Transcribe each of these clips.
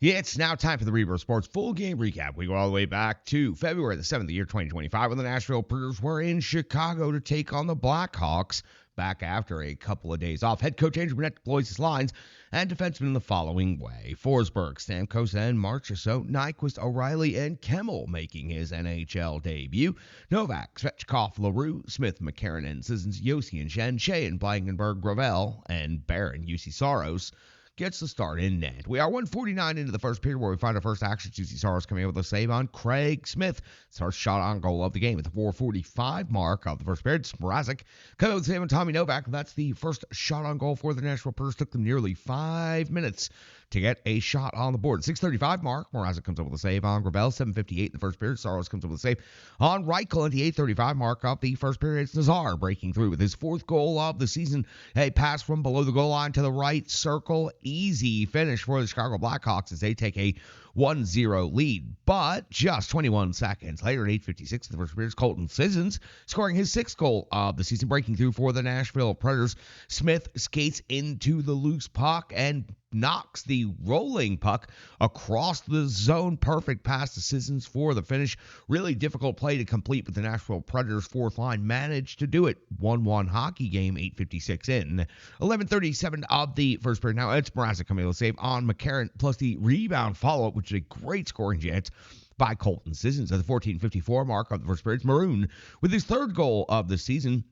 Yeah, it's now time for the Reverse Sports full game recap. We go all the way back to February the 7th, the year 2025, when the Nashville Predators were in Chicago to take on the Blackhawks. Back after a couple of days off, head coach Andrew Brunette deploys his lines and defensemen in the following way: Forsberg, Stamkos, and Marchessault, Nyquist, O'Reilly, and Kemmel making his NHL debut. Novak, Svechkov, LaRue, Smith, McCarron, and Sissons, Yossi and Shen, Shea and Blankenberg, Gravel, and Barron, UC Saros gets the start in net. We are 149 into the first period, where we find our first action. UC Saros coming up with a save on Craig Smith. It's our shot on goal of the game at the 4:45 mark of the first period. Mrazek coming up with a save on Tommy Novak. That's the first shot on goal for the Nashville Predators. Took them nearly 5 minutes to get a shot on the board. 6:35 mark, Mrazek comes up with a save on Gravel. 7:58 in the first period. Saros comes up with a save on Reichel at the 8:35 mark of the first period. It's Nazar breaking through with his fourth goal of the season. A pass from below the goal line to the right circle. Easy finish for the Chicago Blackhawks as they take a 1-0 lead. But just 21 seconds later, at 8:56 in the first period, Colton Sissons scoring his sixth goal of the season, breaking through for the Nashville Predators. Smith skates into the loose puck and knocks the rolling puck across the zone. Perfect pass to Sissons for the finish. Really difficult play to complete, but the Nashville Predators fourth line managed to do it. 1-1 hockey game, 8:56 in. 11:37 of the first period. Now it's Mrazek coming to save on McCarron, plus the rebound follow-up, which is a great scoring chance by Colton Sissons at the 14:54 mark of the first period. Maroon with his third goal of the season.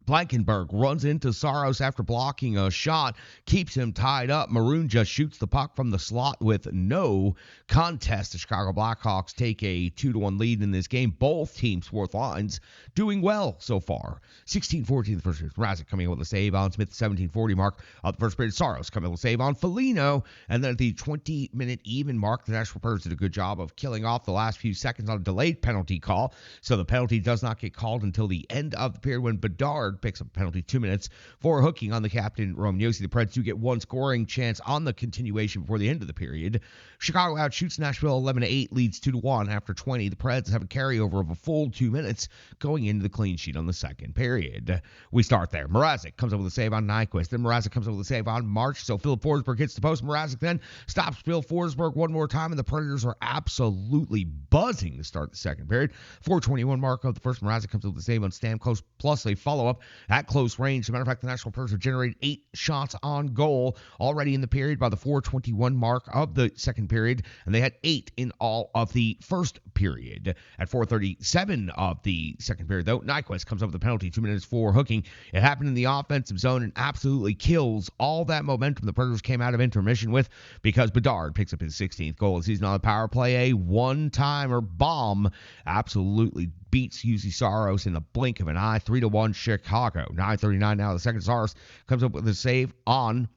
Blankenberg runs into Saros after blocking a shot, keeps him tied up. Maroon just shoots the puck from the slot with no contest. The Chicago Blackhawks take a 2-1 lead in this game. Both teams' fourth lines doing well so far. 16:14 the first period. Mrazek coming in with a save on Smith. 17:40 mark of the first period. Saros coming in with a save on Foligno. And then at the 20-minute even mark, the Nashville Predators did a good job of killing off the last few seconds on a delayed penalty call. So the penalty does not get called until the end of the period, when Bedard picks up a penalty 2 minutes for hooking on the captain, Roman Josi. The Preds do get one scoring chance on the continuation before the end of the period. Chicago outshoots Nashville 11-8, leads 2-1 after 20. The Preds have a carryover of a full 2 minutes going into the clean sheet on the second period. We start there. Mrazek comes up with a save on Nyquist. Then Mrazek comes up with a save on March. So Philip Forsberg hits the post. Mrazek then stops Phil Forsberg one more time, and the Predators are absolutely buzzing to start the second period. 4:21 mark of the first. Mrazek comes up with a save on Stamkos, plus a follow-up at close range. As a matter of fact, the Nashville Predators have generated 8 shots on goal already in the period by the 4:21 mark of the second period, and they had 8 in all of the first period. At 4:37 of the second period, though, Nyquist comes up with a penalty, 2 minutes for hooking. It happened in the offensive zone and absolutely kills all that momentum the Predators came out of intermission with, because Bedard picks up his 16th goal of the season on the power play. A one-timer bomb absolutely beats UC Saros in the blink of an eye. 3-1 Chicago. 9:39 now. The second. Saros comes up with a save on.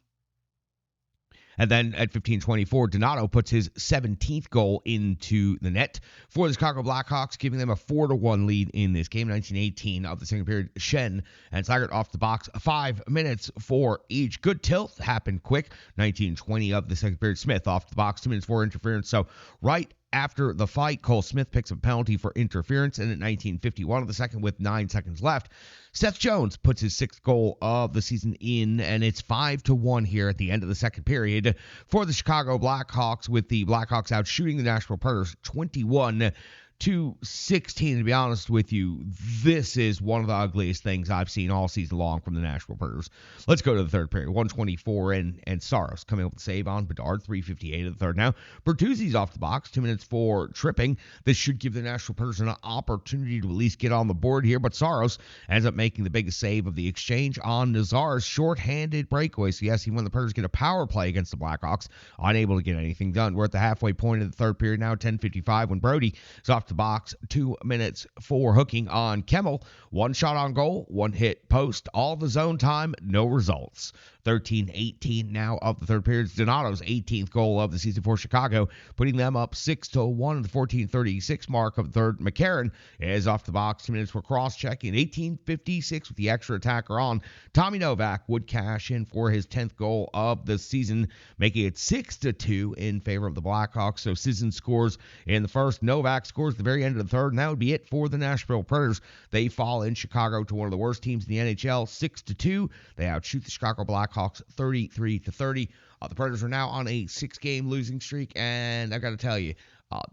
And then at 15:24, Donato puts his 17th goal into the net for the Chicago Blackhawks, giving them a 4-1 lead in this game. 19:18 of the second period. Shen and Slaggert off the box, 5 minutes for each. Good tilt happened quick. 19:20 of the second period. Smith off the box, 2 minutes for interference. So right after the fight, Cole Smith picks up a penalty for interference, and at 19:51 of the second, with 9 seconds left, Seth Jones puts his 6th goal of the season in, and it's 5-1 here at the end of the second period for the Chicago Blackhawks, with the Blackhawks out shooting the Nashville Predators 21-16. To be honest with you, this is one of the ugliest things I've seen all season long from the Nashville Predators. Let's go to the third period. 1:24 and Saros coming up with a save on Bedard. 3:58 of the third now. Bertuzzi's off the box, 2 minutes for tripping. This should give the Nashville Predators an opportunity to at least get on the board here, but Saros ends up making the biggest save of the exchange on Nazar's shorthanded breakaway. So yes, even when the Predators get a power play against the Blackhawks, unable to get anything done. We're at the halfway point of the third period now, 10:55, when Brody is off the box, 2 minutes for hooking on Kemmel. 1 shot on goal, 1 hit post, all the zone time, no results. 13:18 now of the third period. Donato's 18th goal of the season for Chicago, putting them up 6-1 at the 14:36 mark of the third. McCarron is off the box, 2 minutes for cross-checking. 18:56 with the extra attacker on. Tommy Novak would cash in for his 10th goal of the season, making it 6-2 in favor of the Blackhawks. So Sissons scores in the first, Novak scores at the very end of the third, and that would be it for the Nashville Predators. They fall in Chicago to one of the worst teams in the NHL, 6-2. They outshoot the Chicago Blackhawks Blackhawks 33-30. The Predators are now on a 6-game losing streak, and I got to tell you,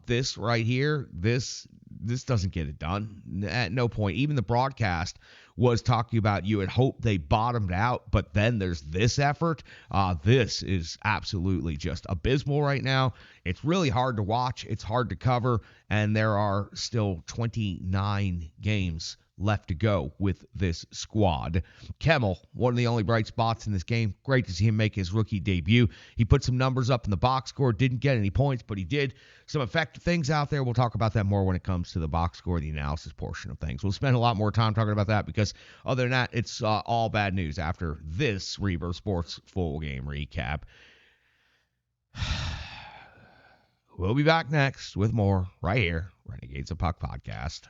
this right here, this doesn't get it done. At no point, even the broadcast was talking about you had hoped they bottomed out, but then there's this effort. This is absolutely just abysmal right now. It's really hard to watch. It's hard to cover, and there are still 29 games left to go with this squad. Kemmel, one of the only bright spots in this game. Great to see him make his rookie debut. He put some numbers up in the box score. Didn't get any points, but he did some effective things out there. We'll talk about that more when it comes to the box score, the analysis portion of things. We'll spend a lot more time talking about that because other than that, it's all bad news after this Reverb Sports full game recap. We'll be back next with more right here, Renegades of Puck Podcast.